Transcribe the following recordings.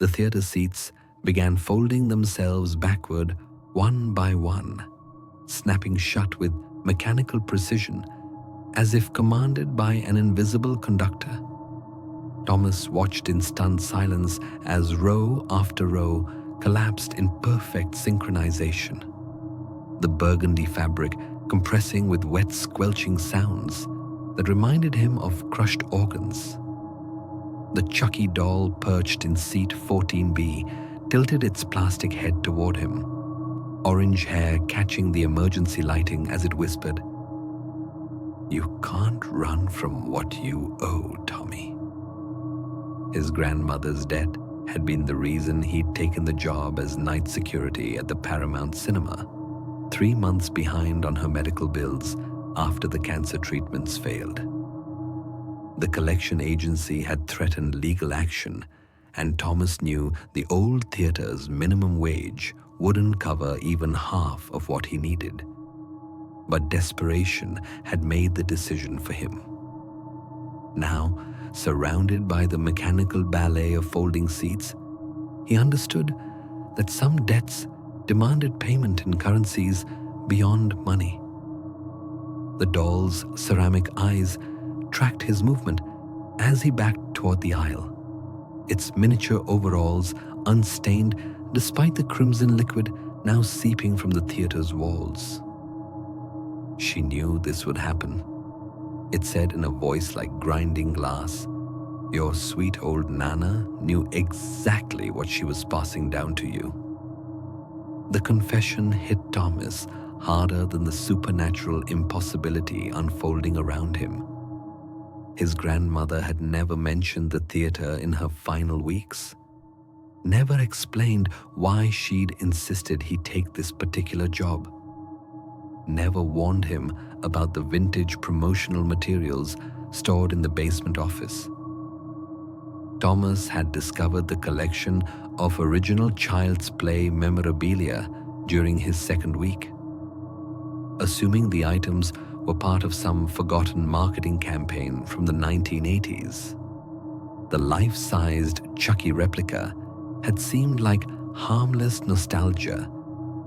The theater seats began folding themselves backward one by one, snapping shut with mechanical precision, as if commanded by an invisible conductor. Thomas watched in stunned silence as row after row collapsed in perfect synchronization, the burgundy fabric compressing with wet, squelching sounds that reminded him of crushed organs. The Chucky doll perched in seat 14B tilted its plastic head toward him, orange hair catching the emergency lighting as it whispered, "You can't run from what you owe, Tommy." His grandmother's death had been the reason he'd taken the job as night security at the Paramount Cinema, 3 months behind on her medical bills after the cancer treatments failed. The collection agency had threatened legal action, and Thomas knew the old theater's minimum wage wouldn't cover even half of what he needed. But desperation had made the decision for him. Now, surrounded by the mechanical ballet of folding seats, he understood that some debts demanded payment in currencies beyond money. The doll's ceramic eyes tracked his movement as he backed toward the aisle, its miniature overalls unstained despite the crimson liquid now seeping from the theater's walls. She knew this would happen. It said in a voice like grinding glass, "Your sweet old Nana knew exactly what she was passing down to you." The confession hit Thomas harder than the supernatural impossibility unfolding around him. His grandmother had never mentioned the theater in her final weeks, never explained why she'd insisted he take this particular job, never warned him about the vintage promotional materials stored in the basement office. Thomas had discovered the collection of original Child's Play memorabilia during his second week. Assuming the items were part of some forgotten marketing campaign from the 1980s, the life-sized Chucky replica had seemed like harmless nostalgia,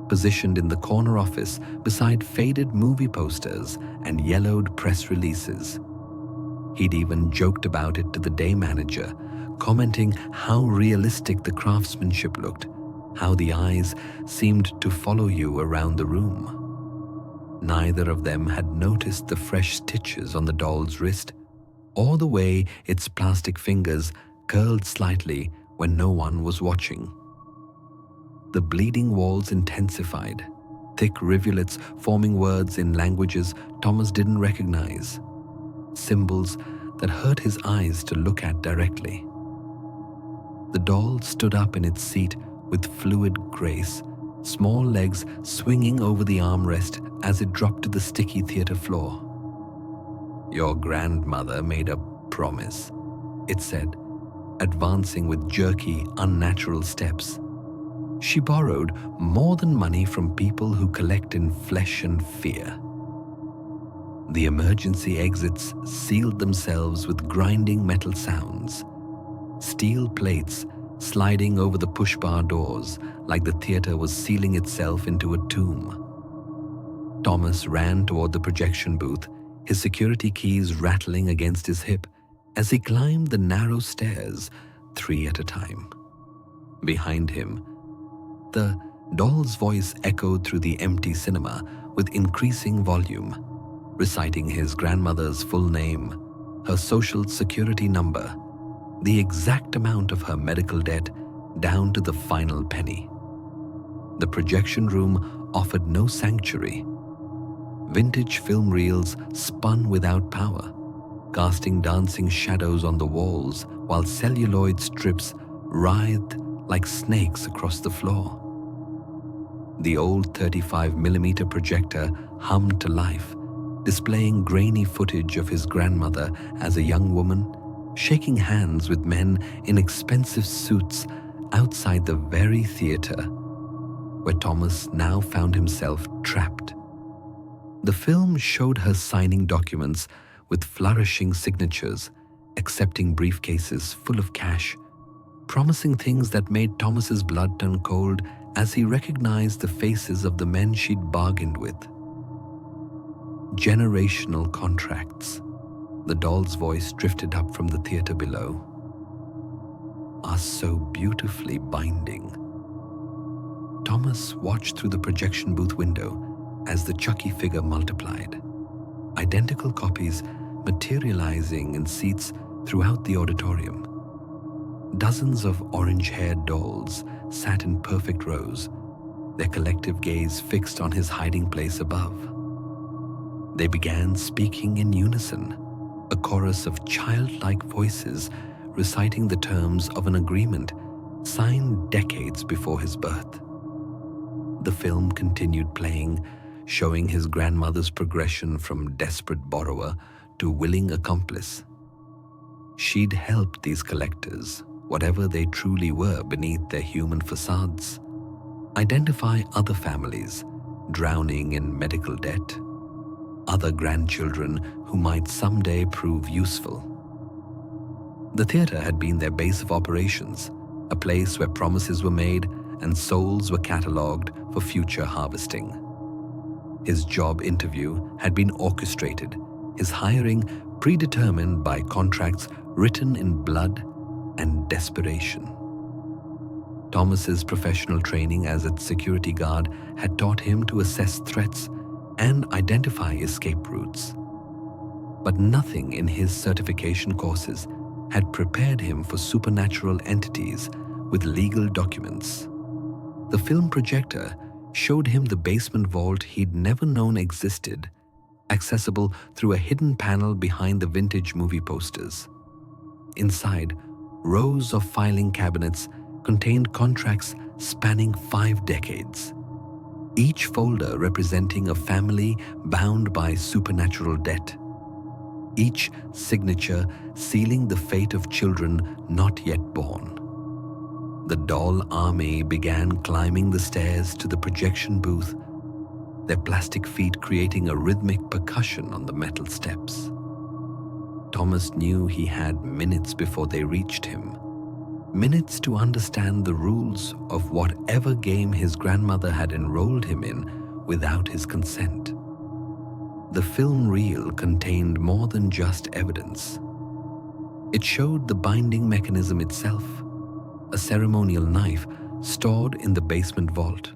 positioned in the corner office beside faded movie posters and yellowed press releases. He'd even joked about it to the day manager, commenting how realistic the craftsmanship looked, how the eyes seemed to follow you around the room. Neither of them had noticed the fresh stitches on the doll's wrist, or the way its plastic fingers curled slightly when no one was watching. The bleeding walls intensified, thick rivulets forming words in languages Thomas didn't recognize, symbols that hurt his eyes to look at directly. The doll stood up in its seat with fluid grace, small legs swinging over the armrest as it dropped to the sticky theater floor. "Your grandmother made a promise," it said, advancing with jerky, unnatural steps. "She borrowed more than money from people who collect in flesh and fear." The emergency exits sealed themselves with grinding metal sounds, steel plates sliding over the push-bar doors like the theater was sealing itself into a tomb. Thomas ran toward the projection booth, his security keys rattling against his hip as he climbed the narrow stairs, 3 at a time. Behind him, the doll's voice echoed through the empty cinema with increasing volume, reciting his grandmother's full name, her social security number, the exact amount of her medical debt down to the final penny. The projection room offered no sanctuary. Vintage film reels spun without power, casting dancing shadows on the walls while celluloid strips writhed like snakes across the floor. The old 35mm projector hummed to life, displaying grainy footage of his grandmother as a young woman, shaking hands with men in expensive suits outside the very theater where Thomas now found himself trapped. The film showed her signing documents with flourishing signatures, accepting briefcases full of cash, promising things that made Thomas's blood turn cold as he recognized the faces of the men she'd bargained with. Generational contracts, the doll's voice drifted up from the theater below, are so beautifully binding. Thomas watched through the projection booth window as the Chucky figure multiplied, identical copies materializing in seats throughout the auditorium. Dozens of orange-haired dolls sat in perfect rows, their collective gaze fixed on his hiding place above. They began speaking in unison, a chorus of childlike voices reciting the terms of an agreement signed decades before his birth. The film continued playing, showing his grandmother's progression from desperate borrower to willing accomplice. She'd helped these collectors, whatever they truly were beneath their human facades, identify other families drowning in medical debt, other grandchildren who might someday prove useful. The theater had been their base of operations, a place where promises were made and souls were catalogued for future harvesting. His job interview had been orchestrated, his hiring predetermined by contracts written in blood and desperation. Thomas's professional training as a security guard had taught him to assess threats and identify escape routes. But nothing in his certification courses had prepared him for supernatural entities with legal documents. The film projector showed him the basement vault he'd never known existed, accessible through a hidden panel behind the vintage movie posters. Inside, rows of filing cabinets contained contracts spanning 5 decades, each folder representing a family bound by supernatural debt, each signature sealing the fate of children not yet born. The doll army began climbing the stairs to the projection booth, their plastic feet creating a rhythmic percussion on the metal steps. Thomas knew he had minutes before they reached him, minutes to understand the rules of whatever game his grandmother had enrolled him in without his consent. The film reel contained more than just evidence. It showed the binding mechanism itself, a ceremonial knife stored in the basement vault.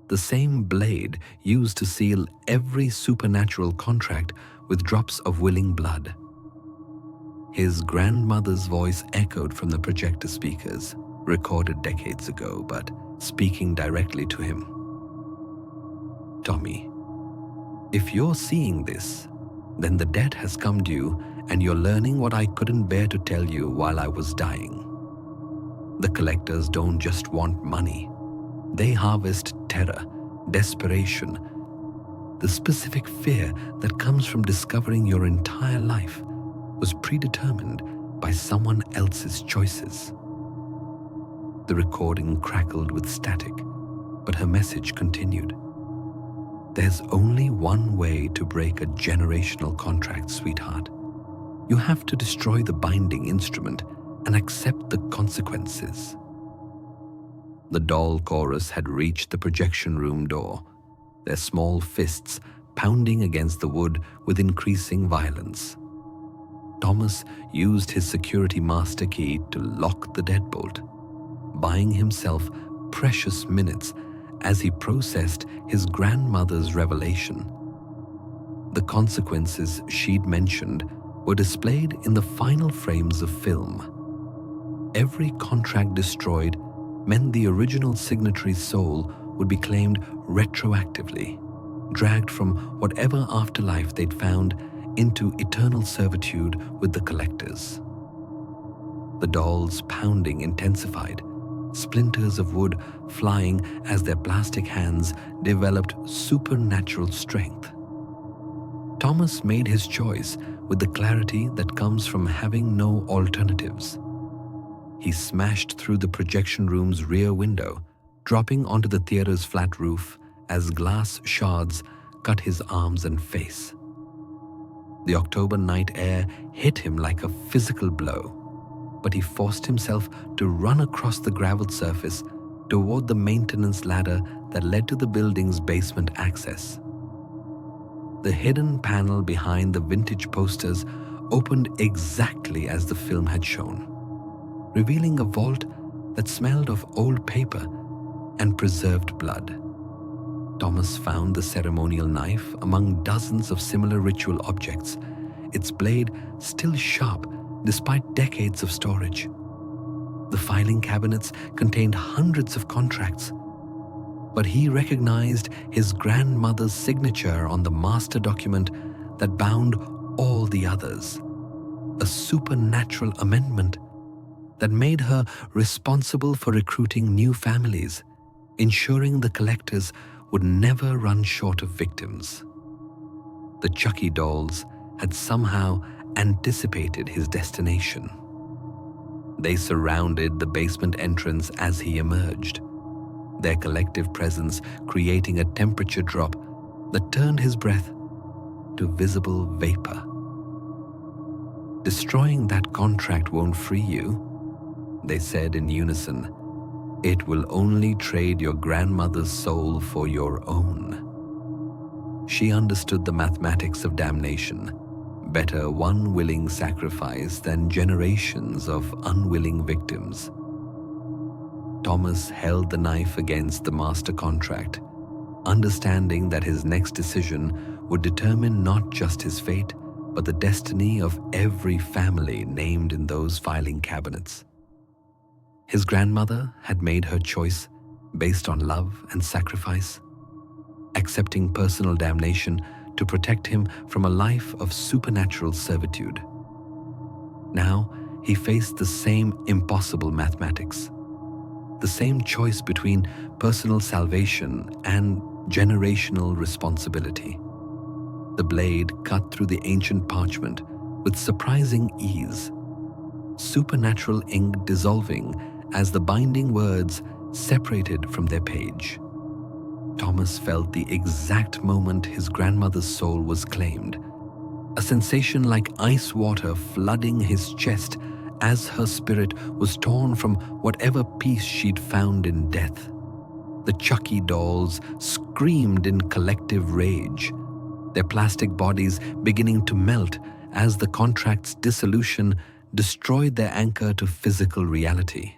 The same blade used to seal every supernatural contract with drops of willing blood. His grandmother's voice echoed from the projector speakers, recorded decades ago, but speaking directly to him. Tommy, if you're seeing this, then the debt has come due and you're learning what I couldn't bear to tell you while I was dying. The collectors don't just want money. They harvest terror, desperation, the specific fear that comes from discovering your entire life was predetermined by someone else's choices. The recording crackled with static, but her message continued. There's only one way to break a generational contract, sweetheart. You have to destroy the binding instrument and accept the consequences. The doll chorus had reached the projection room door, their small fists pounding against the wood with increasing violence. Thomas used his security master key to lock the deadbolt, buying himself precious minutes as he processed his grandmother's revelation. The consequences she'd mentioned were displayed in the final frames of film. Every contract destroyed meant the original signatory's soul would be claimed retroactively, dragged from whatever afterlife they'd found into eternal servitude with the collectors. The doll's pounding intensified, splinters of wood flying as their plastic hands developed supernatural strength. Thomas made his choice with the clarity that comes from having no alternatives. He smashed through the projection room's rear window, dropping onto the theater's flat roof as glass shards cut his arms and face. The October night air hit him like a physical blow, but he forced himself to run across the gravel surface toward the maintenance ladder that led to the building's basement access. The hidden panel behind the vintage posters opened exactly as the film had shown, revealing a vault that smelled of old paper and preserved blood. Thomas found the ceremonial knife among dozens of similar ritual objects, its blade still sharp despite decades of storage. The filing cabinets contained hundreds of contracts, but he recognized his grandmother's signature on the master document that bound all the others, a supernatural amendment that made her responsible for recruiting new families, ensuring the collectors would never run short of victims. The Chucky dolls had somehow anticipated his destination. They surrounded the basement entrance as he emerged, their collective presence creating a temperature drop that turned his breath to visible vapor. "Destroying that contract won't free you," they said in unison. "It will only trade your grandmother's soul for your own." She understood the mathematics of damnation. Better one willing sacrifice than generations of unwilling victims. Thomas held the knife against the master contract, understanding that his next decision would determine not just his fate, but the destiny of every family named in those filing cabinets. His grandmother had made her choice based on love and sacrifice, accepting personal damnation to protect him from a life of supernatural servitude. Now he faced the same impossible mathematics, the same choice between personal salvation and generational responsibility. The blade cut through the ancient parchment with surprising ease, supernatural ink dissolving as the binding words separated from their page. Thomas felt the exact moment his grandmother's soul was claimed, a sensation like ice water flooding his chest as her spirit was torn from whatever peace she'd found in death. The Chucky dolls screamed in collective rage, their plastic bodies beginning to melt as the contract's dissolution destroyed their anchor to physical reality.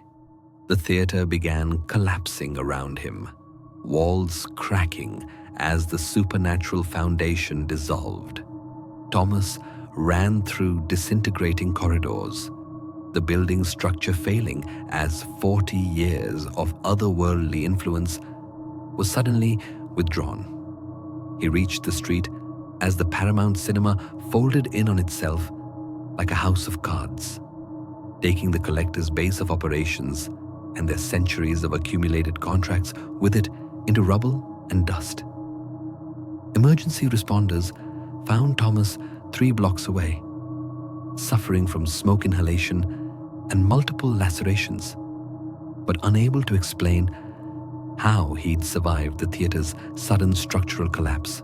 The theater began collapsing around him, walls cracking as the supernatural foundation dissolved. Thomas ran through disintegrating corridors, the building structure failing as 40 years of otherworldly influence was suddenly withdrawn. He reached the street as the Paramount Cinema folded in on itself like a house of cards, taking the collector's base of operations and their centuries of accumulated contracts with it into rubble and dust. Emergency responders found Thomas 3 blocks away, suffering from smoke inhalation and multiple lacerations, but unable to explain how he'd survived the theater's sudden structural collapse.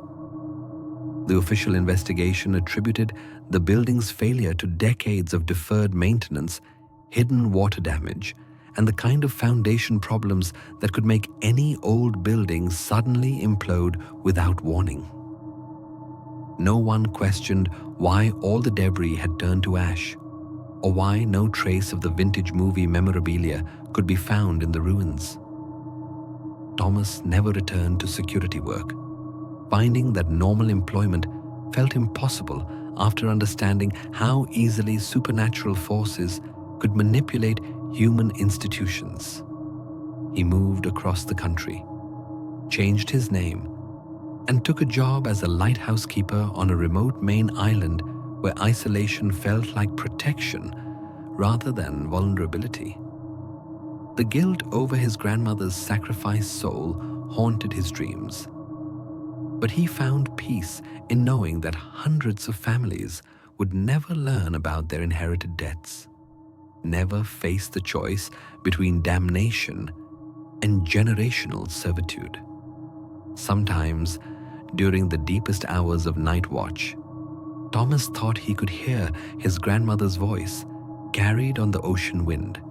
The official investigation attributed the building's failure to decades of deferred maintenance, hidden water damage, and the kind of foundation problems that could make any old building suddenly implode without warning. No one questioned why all the debris had turned to ash, or why no trace of the vintage movie memorabilia could be found in the ruins. Thomas never returned to security work, finding that normal employment felt impossible after understanding how easily supernatural forces could manipulate human institutions. He moved across the country, changed his name, and took a job as a lighthouse keeper on a remote Maine island where isolation felt like protection rather than vulnerability. The guilt over his grandmother's sacrificed soul haunted his dreams, but he found peace in knowing that hundreds of families would never learn about their inherited debts, never face the choice between damnation and generational servitude. Sometimes, during the deepest hours of night watch, Thomas thought he could hear his grandmother's voice carried on the ocean wind,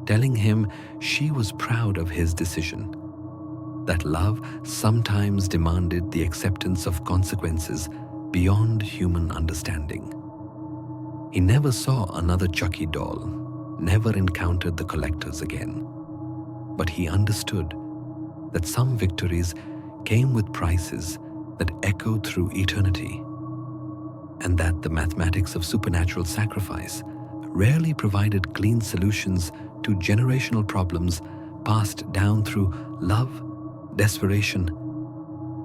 telling him she was proud of his decision, that love sometimes demanded the acceptance of consequences beyond human understanding. He never saw another Chucky doll, never encountered the collectors again, but he understood that some victories came with prices that echoed through eternity, and that the mathematics of supernatural sacrifice rarely provided clean solutions to generational problems passed down through love, desperation,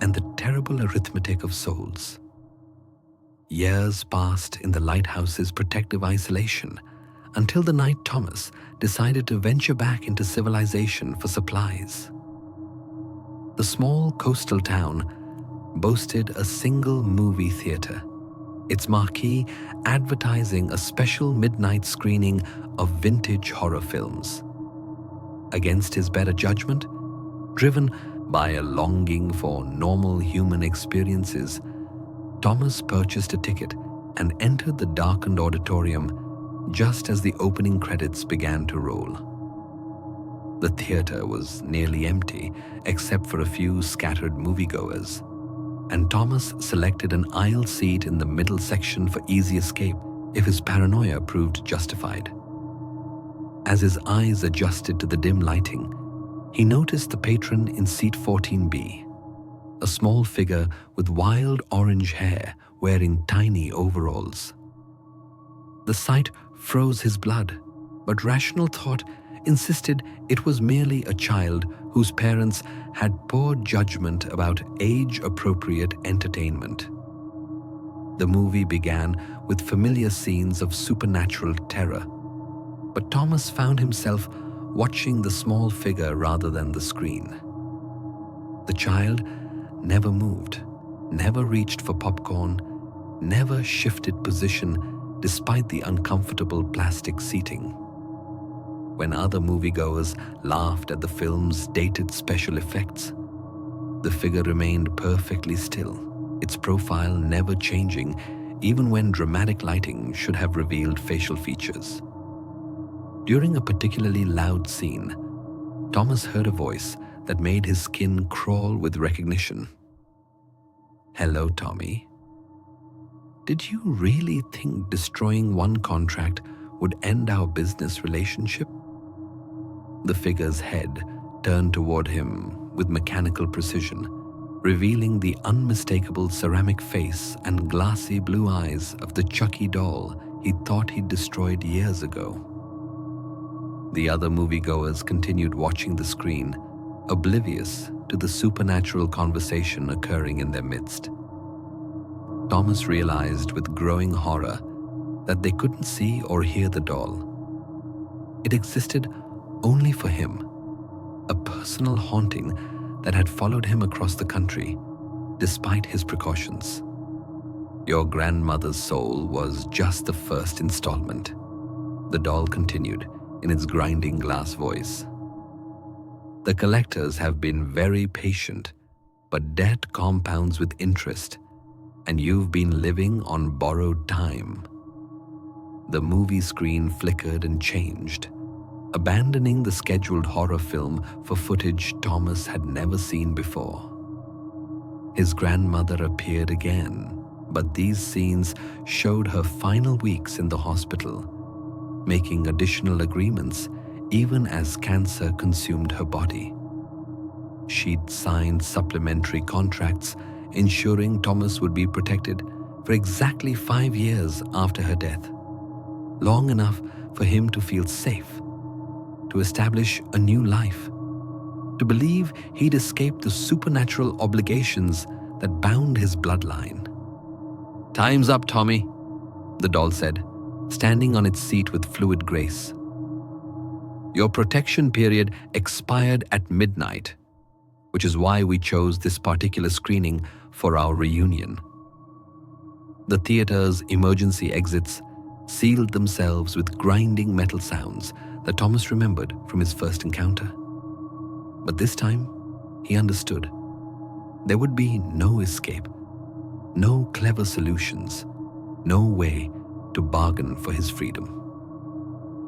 and the terrible arithmetic of souls. Years passed in the lighthouse's protective isolation until the night Thomas decided to venture back into civilization for supplies. The small coastal town boasted a single movie theater, its marquee advertising a special midnight screening of vintage horror films. Against his better judgment, driven by a longing for normal human experiences, Thomas purchased a ticket and entered the darkened auditorium just as the opening credits began to roll. The theater was nearly empty except for a few scattered moviegoers, and Thomas selected an aisle seat in the middle section for easy escape if his paranoia proved justified. As his eyes adjusted to the dim lighting, he noticed the patron in seat 14B, a small figure with wild orange hair wearing tiny overalls. The sight froze his blood, but rational thought insisted it was merely a child whose parents had poor judgment about age-appropriate entertainment. The movie began with familiar scenes of supernatural terror, but Thomas found himself watching the small figure rather than the screen. The child never moved, never reached for popcorn, never shifted position despite the uncomfortable plastic seating. When other moviegoers laughed at the film's dated special effects, the figure remained perfectly still, its profile never changing even when dramatic lighting should have revealed facial features. During a particularly loud scene, Thomas heard a voice that made his skin crawl with recognition. "Hello, Tommy. Did you really think destroying one contract would end our business relationship?" The figure's head turned toward him with mechanical precision, revealing the unmistakable ceramic face and glassy blue eyes of the Chucky doll he thought he'd destroyed years ago. The other moviegoers continued watching the screen, oblivious to the supernatural conversation occurring in their midst. Thomas realized with growing horror that they couldn't see or hear the doll. It existed only for him, a personal haunting that had followed him across the country, despite his precautions. Your grandmother's soul was just the first installment, the doll continued in its grinding glass voice. The collectors have been very patient, but debt compounds with interest, and you've been living on borrowed time. The movie screen flickered and changed, abandoning the scheduled horror film for footage Thomas had never seen before. His grandmother appeared again, but these scenes showed her final weeks in the hospital, making additional agreements even as cancer consumed her body. She'd signed supplementary contracts ensuring Thomas would be protected for exactly 5 years after her death, long enough for him to feel safe, to establish a new life, to believe he'd escaped the supernatural obligations that bound his bloodline. "Time's up, Tommy," the doll said, standing on its seat with fluid grace. "Your protection period expired at midnight, which is why we chose this particular screening for our reunion." The theater's emergency exits sealed themselves with grinding metal sounds that Thomas remembered from his first encounter. But this time, he understood. There would be no escape, no clever solutions, no way to bargain for his freedom.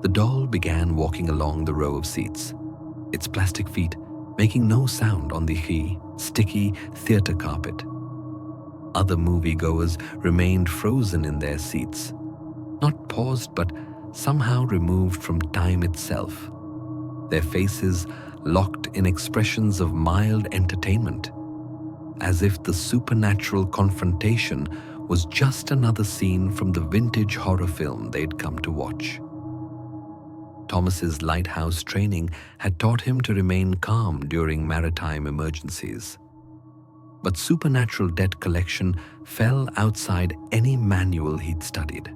The doll began walking along the row of seats, its plastic feet making no sound on the sticky theater carpet. Other moviegoers remained frozen in their seats, not paused but somehow removed from time itself, their faces locked in expressions of mild entertainment, as if the supernatural confrontation was just another scene from the vintage horror film they'd come to watch. Thomas's lighthouse training had taught him to remain calm during maritime emergencies. But supernatural debt collection fell outside any manual he'd studied.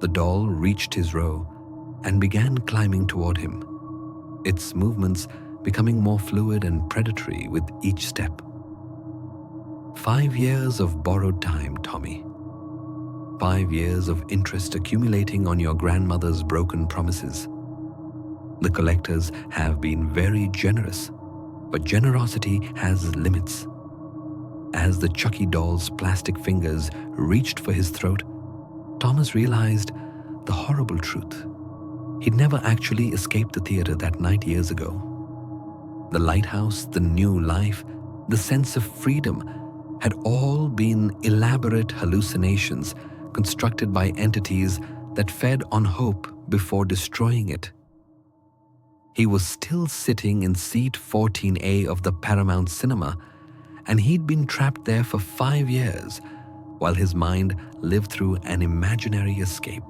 The doll reached his row and began climbing toward him, its movements becoming more fluid and predatory with each step. 5 years of borrowed time, Tommy. 5 years of interest accumulating on your grandmother's broken promises. The collectors have been very generous, but generosity has limits. As the Chucky doll's plastic fingers reached for his throat, Thomas realized the horrible truth. He'd never actually escaped the theater that night years ago. The lighthouse, the new life, the sense of freedom had all been elaborate hallucinations constructed by entities that fed on hope before destroying it. He was still sitting in seat 14A of the Paramount Cinema, and he'd been trapped there for 5 years while his mind lived through an imaginary escape.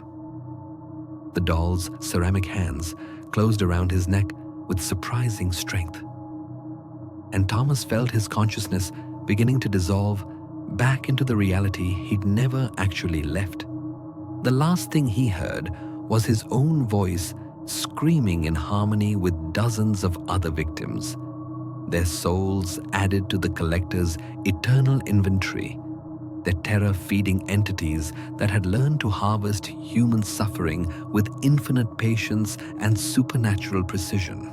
The doll's ceramic hands closed around his neck with surprising strength, and Thomas felt his consciousness beginning to dissolve back into the reality he'd never actually left. The last thing he heard was his own voice screaming in harmony with dozens of other victims, their souls added to the collector's eternal inventory, their terror-feeding entities that had learned to harvest human suffering with infinite patience and supernatural precision.